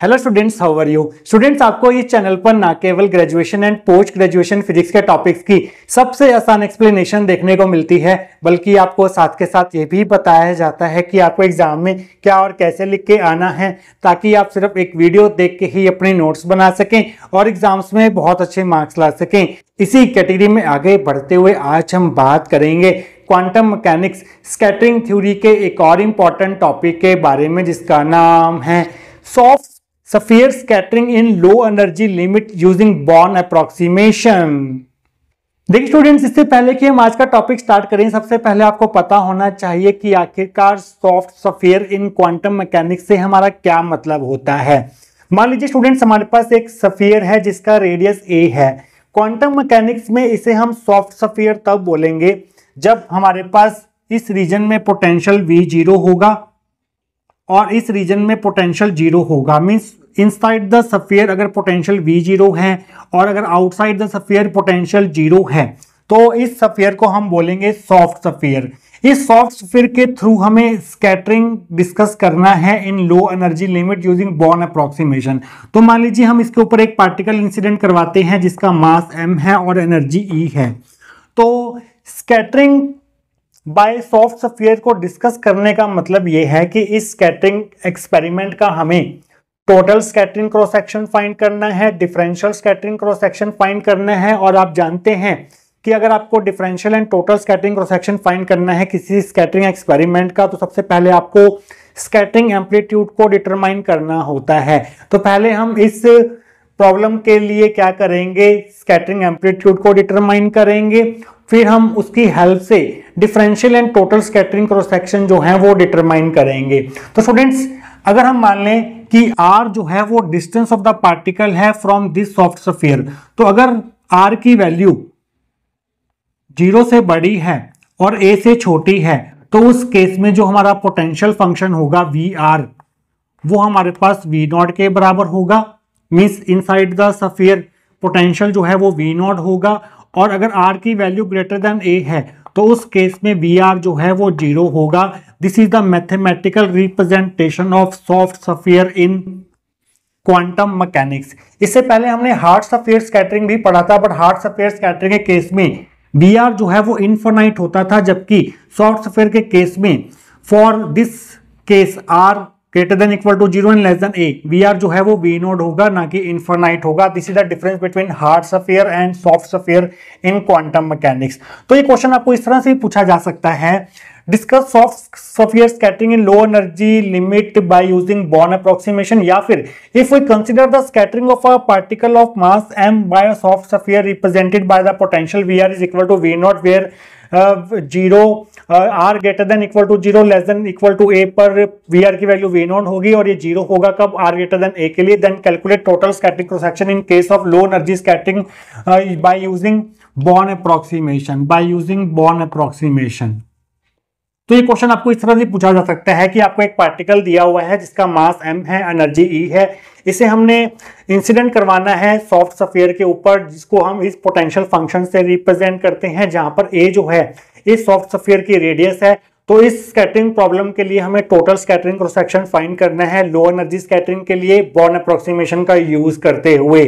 Hello students, how are you students. आपको इस channel पर ना केवल graduation and post graduation physics के टॉपिक्स की सबसे आसान एक्सप्लेनेशन देखने को मिलती है, बल्कि आपको साथ के साथ ये भी बताया जाता है कि आपको एग्जाम में क्या और कैसे लिख के आना है, ताकि आप सिर्फ एक वीडियो देख के ही अपने नोट्स बना सकें और एग्जाम्स में बहुत अच्छे मार्क्स ला सकें। इसी कैटेगरी में आगे बढ़ते हुए आज हम बात करेंगे क्वांटम मैकेनिक्स स्कैटरिंग थ्योरी के एक और इम्पॉर्टेंट टॉपिक के बारे में, जिसका नाम है soft sphere scattering in low energy limit using Born approximation. देखिए स्टूडेंट्स, इससे पहले कि हम आज का टॉपिक स्टार्ट करें, सबसे पहले आपको पता होना चाहिए कि आखिरकार soft sphere in quantum mechanics से हमारा क्या मतलब होता है। मान लीजिए स्टूडेंट्स, हमारे पास एक स्फीयर है जिसका रेडियस a है। क्वांटम मैकेनिक्स में इसे हम सॉफ्ट स्फीयर तब बोलेंगे जब हमारे पास इस रीजन में पोटेंशियल V0 होगा और इस रीजन में पोटेंशियल 0 होगा। मींस इनसाइड द स्फीयर अगर पोटेंशियल V0 है और अगर आउटसाइड द स्फीयर पोटेंशियल 0 है, तो इस स्फीयर को हम बोलेंगे सॉफ्ट स्फीयर। इस सॉफ्ट स्फीयर के थ्रू हमें स्कैटरिंग डिस्कस करना है in low energy limit using Born approximation. तो मान लीजिए हम इसके ऊपर एक पार्टिकल इंसिडेंट करवाते हैं जिसका मास m है और एनर्जी E है। तो स्कैटरिंग बाय सॉफ्ट स्फीयर को डिस्कस करने का मतलब यह है कि इस स्कैटरिंग एक्सपेरिमेंट का हमें total scattering cross section find करना है, differential scattering cross section find करना है। और आप जानते हैं कि अगर आपको differential and total scattering cross section find करना है किसी स्कैटरिंग एक्सपेरिमेंट का, तो सबसे पहले आपको स्कैटरिंग एम्पलीट्यूड को डिटरमाइन करना होता है। तो पहले हम इस प्रॉब्लम के लिए क्या करेंगे, स्कैटरिंग एम्पलीट्यूड को डिटरमाइन करेंगे, फिर हम उसकी हेल्प से differential and total scattering cross section जो है वो डिटरमाइन करेंगे। तो स्टूडेंट्स, अगर हम मान लें कि r जो है वो डिस्टेंस ऑफ द पार्टिकल है फ्रॉम दिस सॉफ्ट स्फीयर, तो अगर r की वैल्यू 0 से बड़ी है और a से छोटी है, तो उस केस में जो हमारा पोटेंशियल फंक्शन होगा Vr, वो हमारे पास V0 के बराबर होगा। Means inside the sphere potential जो है वो V0 होगा, और अगर r की वैल्यू ग्रेटर देन a है तो उस केस में Vr जो है वो 0 होगा। This is the mathematical representation of soft sphere in quantum mechanics. इससे पहले हमने हार्ड स्फीयर स्कैटरिंग भी पढ़ा था, बट हार्ड स्फीयर स्कैटरिंग के केस में Vr जो है वो इनफाइनाइट होता था, जबकि सॉफ्ट स्फीयर के केस में for this case r greater than equal to 0 and less than a, Vr जो है वो V0 होगा, ना कि इनफाइनाइट होगा। This is the difference between hard sphere and soft sphere in quantum mechanics. तो ये क्वेश्चन आपको इस तरह से पूछा जा सकता है, discuss soft sphere scattering in low energy limit by using Born approximation, या फिर if we consider the scattering of a particle of mass m by a soft sphere represented by the potential Vr is equal to V0 where 0 r greater than equal to 0 less than equal to a पर Vr की value V0 होगी, और ये 0 होगा कब, r greater then a के लिए। Then calculate total scattering cross section in case of low energy scattering by using Born approximation. तो ये क्वेश्चन आपको इस तरह से पूछा जा सकता है कि आपको एक पार्टिकल दिया हुआ है जिसका मास m है, एनर्जी E है, इसे हमने इंसिडेंट करवाना है सॉफ्ट स्फीयर के ऊपर, जिसको हम इस पोटेंशियल फंक्शन से रिप्रेजेंट करते हैं, जहां पर a जो है इस सॉफ्ट स्फीयर की रेडियस है। तो इस स्कैटरिंग प्रॉब्लम के लिए हमें total scattering cross section find करना है लो एनर्जी स्कैटरिंग के लिए बॉर्न अप्रॉक्सीमेशन का यूज करते हुए।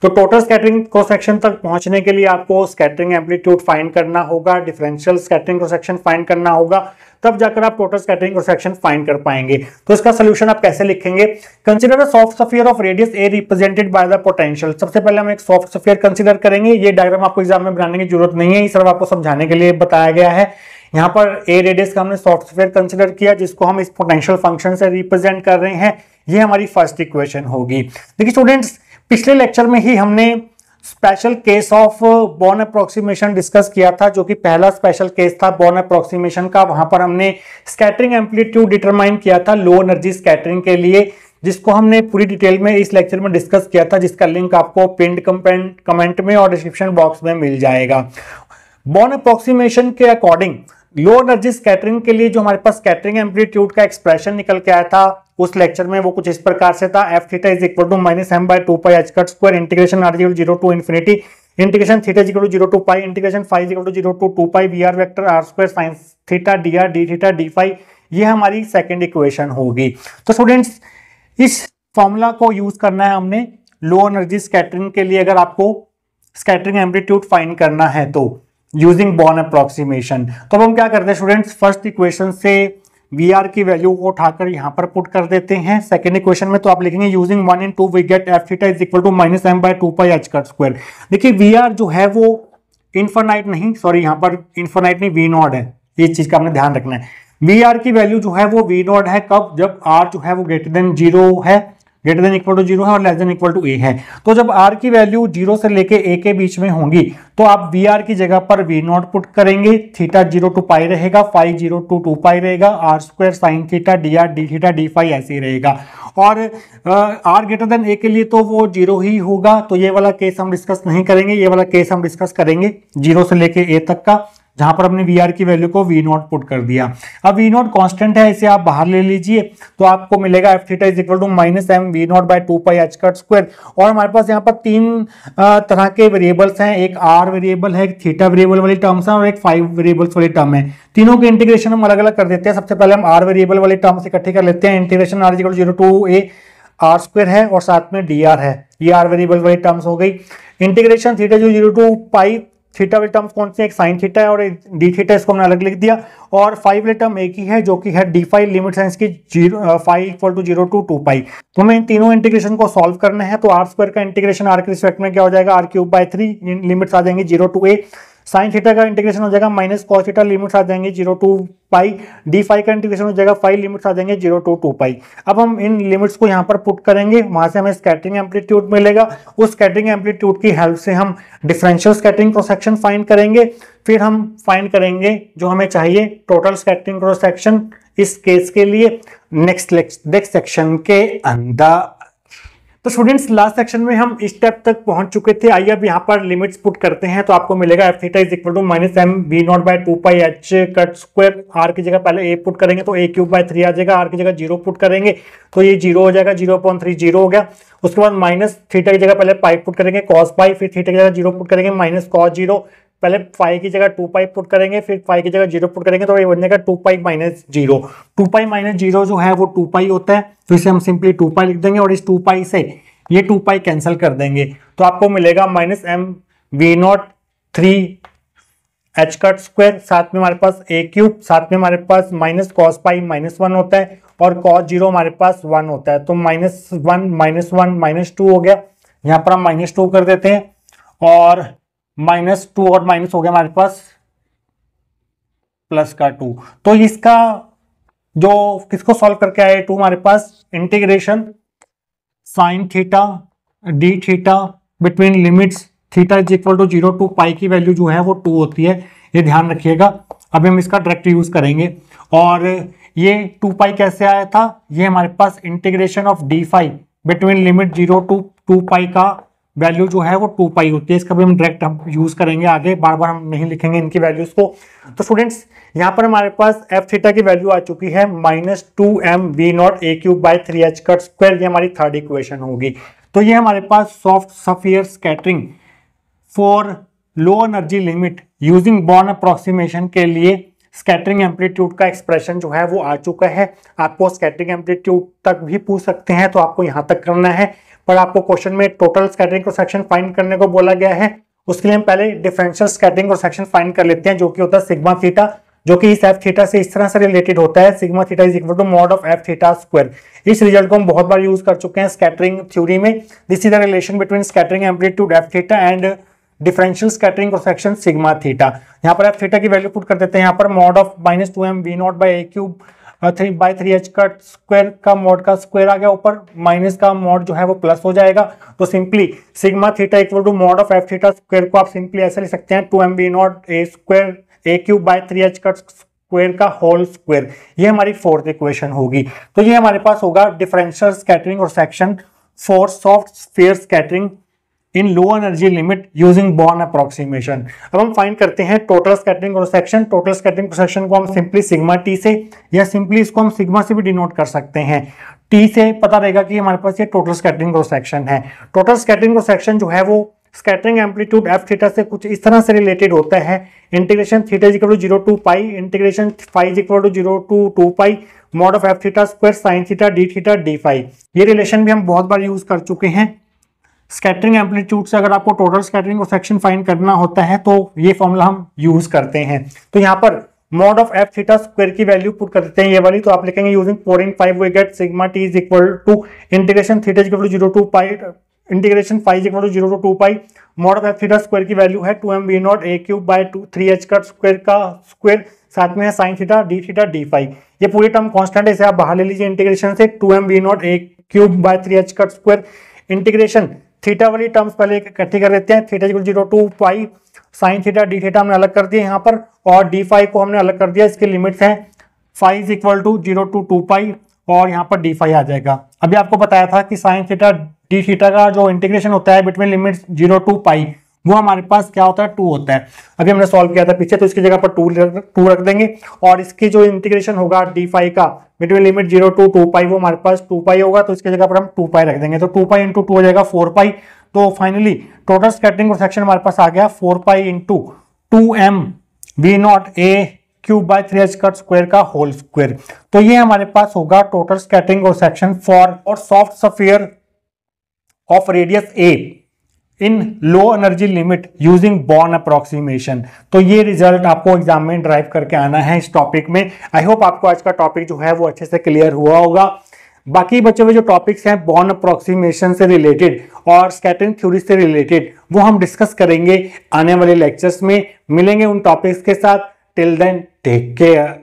तो टोटल स्कैटरिंग क्रॉस सेक्शन तक पहुंचने के लिए आपको स्कैटरिंग एम्पलीट्यूड फाइंड करना होगा, differential scattering cross section find करना होगा, तब जाकर आप total scattering cross section find कर पाएंगे। तो इसका सोल्यूशन आप कैसे लिखेंगे, consider a soft sphere of radius a represented by the potential. सबसे पहले हम एक सॉफ्ट स्फीयर कंसीडर करेंगे। ये डायग्राम आपको एग्जाम में बनाने की जरूरत नहीं है, ये सिर्फ आपको समझाने के लिए बताया गया है। यहाँ पर a रेडियस का हमने सॉफ्ट स्फीयर कंसीडर किया, जिसको हम इस पोटेंशियल फंक्शन से रिप्रेजेंट कर रहे हैं। ये हमारी फर्स्ट इक्वेशन होगी। देखिए स्टूडेंट्स, पिछले लेक्चर में ही हमने special case of born approximation discuss किया था, जो कि पहला स्पेशल केस था बॉर्न अप्रॉक्सीमेशन का। वहां पर हमने स्कैटरिंग एम्पलीट्यूड डिटरमाइन किया था लो एनर्जी स्कैटरिंग के लिए, जिसको हमने पूरी डिटेल में इस लेक्चर में डिस्कस किया था, जिसका लिंक आपको पिन्ड कमेंट में और डिस्क्रिप्शन बॉक्स में मिल जाएगा। बॉर्न अप्रॉक्सीमेशन के अकॉर्डिंग लो एनर्जी स्कैटरिंग के लिए जो हमारे पास स्कैटरिंग एम्पलीट्यूड का एक्सप्रेशन निकल के आया था उस लेक्चर में, वो कुछ इस प्रकार से था, f theta is equal to minus m by 2 pi h cut square integration r equal to 0 to infinity integration theta is equal to 0 to pi integration phi is equal to 0 to 2 pi Vr vector r square sin theta dr d theta d phi. ये हमारी second equation होगी। तो students, इस formula को use करना है हमने लो energy scattering के लिए, अगर आपको स्कैटरिंग एम्पलीट्यूड फाइंड करना है तो यूजिंग बॉर्न अप्रोक्सीमेशन। तो अब हम क्या करते हैं स्टूडेंट्स, फर्स्ट इक्वेशन से वी आर की वैल्यू को उठाकर यहाँ पर पुट कर देते हैं। सेकेंड इक्वेशन में तो आप लिखेंगे using 1 and 2 we get F theta is equal to minus M by 2 pi H cut square. देखिए वी आर जो है वो इनफाइनाइट नहीं, सॉरी यहाँ पर इनफाइनाइट नहीं, वी नॉट है, इस चीज का आपने ध्यान रखना है। वी आर की वैल्यू जो है वो वी नॉट है कब, जब आर जो है वो ग्रेटर देन 0 है, ग्रेटर देन इक्वल टू 0 है और लेस देन इक्वल टू ए है। तो जब आर की वैल्यू 0 से लेके ए के बीच में होंगी तो आप वी आर की जगह पर वी नॉट पुट करेंगे, थीटा 0 टू पाई रहेगा, फाई 0 टू 2 पाई रहेगा, R square sine theta D R D theta D phi ऐसे ही रहेगा। और आर ग्रेटर देन ए के लिए तो वो 0 ही होगा, तो ये वाला केस हम डिस्कस नहीं करेंगे, ये वाला केस हम डिस्कस करेंगे 0 से लेके ए तक का, जहां पर हमने वी आर की वैल्यू को वी नॉट पुट कर दिया। अब वी नॉट कांस्टेंट है, इसे आप बाहर ले लीजिए तो आपको मिलेगा F theta is equal to minus M V naught by 2 pi H cut square. और हमारे पास यहाँ पर तीन तरह के वेरिएबल्स हैं, एक आर वेरिएबल है, एक थीटा वेरिएबल वाली टर्म्स है और एक 5 वेरिएबल्स वाली टर्म है। तीनों के इंटीग्रेशन हम अलग अलग कर देते हैं। सबसे पहले हम आर वेरिएबल वाली टर्म से इकट्ठी कर लेते हैं। Integration R is equal to 0 to A R square है और साथ में डी आर है, ये आर वेरिएबल वाली टर्म्स हो गई। इंटीग्रेशन थीटा जो 0 टू पाई, थीटा वाली टर्म्स कौन सी है, एक साइन थीटा है और एक डी थीटा, इसको हमने अलग लिख दिया। और 5 वाली टर्म एक ही है जो कि है डी फाई, लिमिट है इसकी 5 इक्वल टू 0 टू 2 पाई। तो हमें इन तीनों इंटीग्रेशन को सॉल्व करना है। तो आर स्क्वायर का इंटीग्रेशन आर के रिस्पेक्ट में क्या हो जाएगा, आर क्यूब बाय 3, लिमिट्स आ जाएंगी 0 टू ए। साइन थीटा का इंटीग्रेशन हो जाएगा माइनस कॉस थीटा, लिमिट्स आ जाएंगे 0 टू पाई। डी फाई का इंटीग्रेशन हो जाएगा 5, लिमिट्स आ जाएंगे 0 टू 2 पाई। अब हम इन लिमिट्स को यहाँ पर पुट करेंगे, वहां से हमें स्कैटरिंग एम्पलीट्यूड मिलेगा। उस स्कैटरिंग एम्पलीट्यूड की हेल्प से हम differential scattering cross section find करेंगे। फिर हम फाइंड करेंगे जो हमें चाहिए टोटल स्कैटरिंग क्रॉस सेक्शन इस केस के लिए नेक्स्ट सेक्शन के अंदर। तो स्टूडेंट्स लास्ट सेक्शन में हम इस स्टेप तक पहुंच चुके थे। आइए अब यहाँ पर लिमिट्स पुट करते हैं। तो आपको मिलेगा F theta is equal to minus M V naught by 2 pi H cut square. R की जगह पहले ए पुट करेंगे तो ए क्यूब बाय 3 आ जाएगा, आर की जगह 0 पुट करेंगे तो ये 0 हो जाएगा, 0.3 0 हो गया। उसके बाद माइनस थीटा की जगह पहले पाई पुट करेंगे कॉस पाई, फिर थीटा की जगह 0 पुट करेंगे माइनस कॉस 0, पहले फाई की जगह 2 पाई पुट करेंगे, फिर फाई की जगह 0 पुट करेंगे तो ये बन जाएगा 2 पाई माइनस 0। 2 पाई माइनस 0 जो है वो 2 पाई होता है, तो इसे हम सिंपली 2 पाई लिख देंगे और इस 2 पाई से ये 2 पाई कैंसिल कर देंगे तो आपको मिलेगा minus M V naught 3 H cut square, साथ में हमारे पास ए क्यूब, साथ में हमारे पास माइनस कॉस पाई माइनस 1 होता है और कॉस 0 हमारे पास 1 होता है, तो माइनस 1 माइनस 1 माइनस 2 हो गया। यहाँ पर हम माइनस 2 कर देते हैं और माइनस 2 और माइनस हो गया हमारे पास प्लस का 2। तो इसका जो किसको सॉल्व करके आए 2 हमारे पास integration sine theta D theta between limits theta is equal to 0 to pi की वैल्यू जो है वो 2 होती है, ये ध्यान रखिएगा। अभी हम इसका डायरेक्ट यूज करेंगे। और ये 2 पाई कैसे आया था, ये हमारे पास integration of D phi between limit 0 to 2 pi का वैल्यू जो है वो 2 पाई होती है। इसका भी हम डायरेक्ट हम यूज करेंगे आगे, बार बार हम नहीं लिखेंगे इनकी वैल्यूज को। तो स्टूडेंट्स यहाँ पर हमारे पास एफ थीटा की वैल्यू आ चुकी है minus 2m V naught A cube by 3 H cut square, ये हमारी थर्ड इक्वेशन होगी। तो ये हमारे पास soft sphere scattering for low energy limit using Born approximation के लिए स्कैटरिंग एम्पलीट्यूड का एक्सप्रेशन जो है वो आ चुका है। आपको स्कैटरिंग एम्पलीट्यूड तक भी पूछ सकते हैं, तो आपको यहाँ तक करना है, पर आपको क्वेश्चन में total scattering cross section find करने को बोला गया है। उसके लिए हम पहले differential scattering cross section find कर लेते हैं, जो कि होता है सिग्मा थीटा, जो कि इस एफ थीटा से इस तरह से रिलेटेड होता है, sigma theta is equal to mod of F theta square. इस रिजल्ट को हम बहुत बार यूज कर चुके हैं स्कैटरिंग थ्योरी में। This is the relation between scattering amplitude F theta and differential scattering cross section sigma theta. यहाँ पर एफ थीटा की वैल्यू पुट कर देते हैं, यहाँ पर mod of minus 2m V naught by a cube 3 H cut square का mod का स्क्वायर आ गया, ऊपर माइनस का मॉड जो है वो प्लस हो जाएगा। तो simply sigma theta equal to mod of F theta square को आप सिंपली ऐसे लिख सकते हैं 2m V naught a square a cube by 3 H cut square का होल स्क्वायर। ये हमारी फोर्थ इक्वेशन होगी। तो ये हमारे पास होगा डिफरेंशियल स्कैटरिंग और section for soft sphere scattering in low energy limit using Born approximation. अब हम फाइंड करते हैं total scattering cross section. Total scattering cross section को हम सिंपली सिग्मा टी से या सिंपली इसको हम सिग्मा से भी डिनोट कर सकते हैं। टी से पता रहेगा कि हमारे पास ये टोटल स्कैटरिंग क्रॉस सेक्शन है। टोटल स्कैटरिंग क्रॉस सेक्शन जो है वो स्कैटरिंग एम्पलीट्यूड एफ थीटा से कुछ इस तरह से रिलेटेड होता है। Integration theta is equal to 0 to pi, integration phi is equal to 0 to 2 pi, mod of F theta square sine theta D phi. ये रिलेशन भी हम बहुत बार यूज कर चुके हैं। स्कैटरिंग एम्पलीट्यूड से अगर आपको टोटल स्कैटरिंग और सेक्शन फाइंड करना होता है तो ये फॉर्मूला हम यूज करते हैं। तो यहाँ पर mod of F theta square की वैल्यू पुट कर देते हैं ये वाली, तो आप लिखेंगे using 4/5 V get sigma T is equal to integration theta is equal to 0 to pi integration phi is equal to 0 to 2 pi. Mod of F theta square की वैल्यू है 2m v naught a cube by 3h का square का square, साथ में है sign theta D phi. ये पूरी term constant है, इसे आप बाहर ले लीजिए इंटीग्रेशन से। 2m v naught a cube by 3h का स्क्वायर इंटीग्रेशन थीटा वाली टर्म्स पहले इकट्ठी कर देते हैं, theta equal 0 to pi sine theta D theta हमने अलग कर दिया यहाँ पर, और डी फाई को हमने अलग कर दिया। इसके लिमिट्स हैं phi is equal to 0 to 2 pi और यहाँ पर डी फाई आ जाएगा। अभी आपको बताया था कि साइन थीटा डी थीटा का जो इंटीग्रेशन होता है बिटवीन लिमिट्स 0 टू पाई वो हमारे पास क्या होता है 2 होता है। अभी हमने सॉल्व किया था पीछे, तो इसकी जगह पर 2 रख देंगे और इसकी जो इंटीग्रेशन होगा डी फाई का बिटवीन लिमिट 0 टू 2 पाई वो हमारे पास 2 पाई होगा, तो इसकी जगह पर हम 2 पाई रख देंगे। तो 2 पाई इंटू 2 हो जाएगा 4 पाई। तो फाइनली टोटल स्कैटरिंग और सेक्शन हमारे पास आ गया 4 pi into 2m v naught a cube by 3h का स्क्वायर का होल स्क्वायर। तो ये हमारे पास होगा टोटल स्कैटरिंग और सेक्शन फॉर और soft sphere of radius a in low energy limit using Born approximation. तो ये रिजल्ट आपको एग्जाम में ड्राइव करके आना है इस टॉपिक में। आई होप आपको आज का टॉपिक जो है वो अच्छे से क्लियर हुआ होगा। बाकी बचे हुए जो टॉपिक्स हैं बॉर्न अप्रोक्सीमेशन से रिलेटेड और स्कैटरिंग थ्योरी से रिलेटेड वो हम डिस्कस करेंगे आने वाले लेक्चर्स में। मिलेंगे उन टॉपिक्स के साथ। Till then take care.